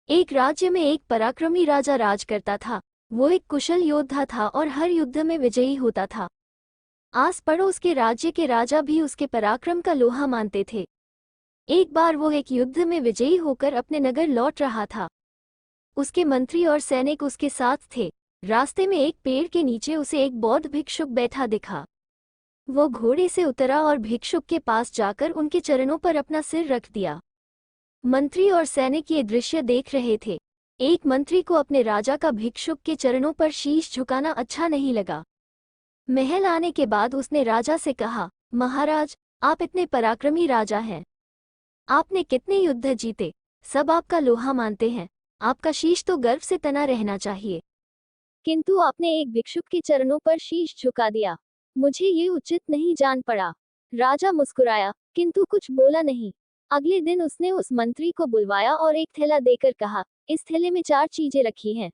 एक राज्य में एक पराक्रमी राजा राज करता था। वो एक कुशल योद्धा था और हर युद्ध में विजयी होता था। आस पड़ोस के राज्य के राजा भी उसके पराक्रम का लोहा मानते थे। एक बार वो एक युद्ध में विजयी होकर अपने नगर लौट रहा था। उसके मंत्री और सैनिक उसके साथ थे। रास्ते में एक पेड़ के नीचे उसे एक बौद्ध भिक्षुक बैठा दिखा। वो घोड़े से उतरा और भिक्षुक के पास जाकर उनके चरणों पर अपना सिर रख दिया। मंत्री और सैनिक ये दृश्य देख रहे थे। एक मंत्री को अपने राजा का भिक्षुक के चरणों पर शीश झुकाना अच्छा नहीं लगा। महल आने के बाद उसने राजा से कहा, महाराज, आप इतने पराक्रमी राजा हैं। आपने कितने युद्ध जीते, सब आपका लोहा मानते हैं। आपका शीश तो गर्व से तना रहना चाहिए, किंतु आपने एक भिक्षुक के चरणों पर शीश झुका दिया। मुझे ये उचित नहीं जान पड़ा। राजा मुस्कुराया, किंतु कुछ बोला नहीं। अगले दिन उसने उस मंत्री को बुलवाया और एक थैला देकर कहा, इस थैले में 4 चीजें रखी हैं।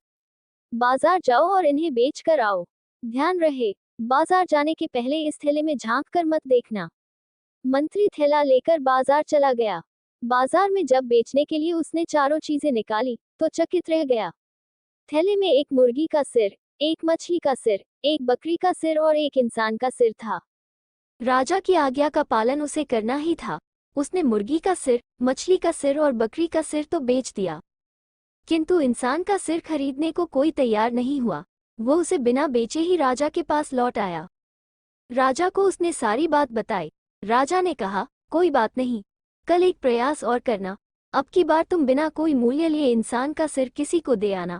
बाजार जाओ और इन्हें बेच कर आओ। ध्यान रहे, बाजार जाने के पहले इस थैले में झांक कर मत देखना। मंत्री थैला लेकर बाजार चला गया। बाजार में जब बेचने के लिए उसने चारों चीजें निकाली तो चकित रह गया। थैले में एक मुर्गी का सिर, एक मछली का सिर, एक बकरी का सिर और एक इंसान का सिर था। राजा की आज्ञा का पालन उसे करना ही था। उसने मुर्गी का सिर, मछली का सिर और बकरी का सिर तो बेच दिया, किंतु इंसान का सिर खरीदने को कोई तैयार नहीं हुआ। वो उसे बिना बेचे ही राजा के पास लौट आया। राजा को उसने सारी बात बताई। राजा ने कहा, कोई बात नहीं, कल एक प्रयास और करना। अब की बार तुम बिना कोई मूल्य लिए इंसान का सिर किसी को दे आना।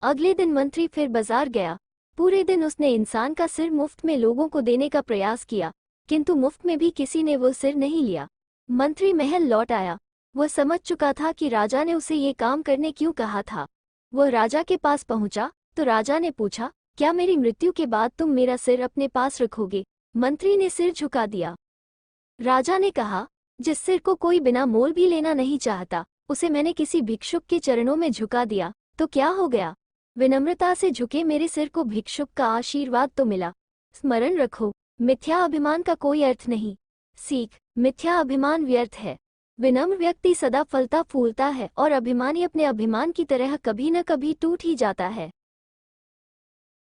अगले दिन मंत्री फिर बाजार गया। पूरे दिन उसने इंसान का सिर मुफ्त में लोगों को देने का प्रयास किया, किंतु मुफ्त में भी किसी ने वो सिर नहीं लिया। मंत्री महल लौट आया। वह समझ चुका था कि राजा ने उसे ये काम करने क्यों कहा था। वह राजा के पास पहुंचा तो राजा ने पूछा, क्या मेरी मृत्यु के बाद तुम मेरा सिर अपने पास रखोगे? मंत्री ने सिर झुका दिया। राजा ने कहा, जिस सिर को कोई बिना मोल भी लेना नहीं चाहता, उसे मैंने किसी भिक्षुक के चरणों में झुका दिया तो क्या हो गया? विनम्रता से झुके मेरे सिर को भिक्षुक का आशीर्वाद तो मिला। स्मरण रखो, मिथ्या अभिमान का कोई अर्थ नहीं। सीख, मिथ्या अभिमान व्यर्थ है। विनम्र व्यक्ति सदा फलता फूलता है और अभिमानी अपने अभिमान की तरह कभी न कभी टूट ही जाता है।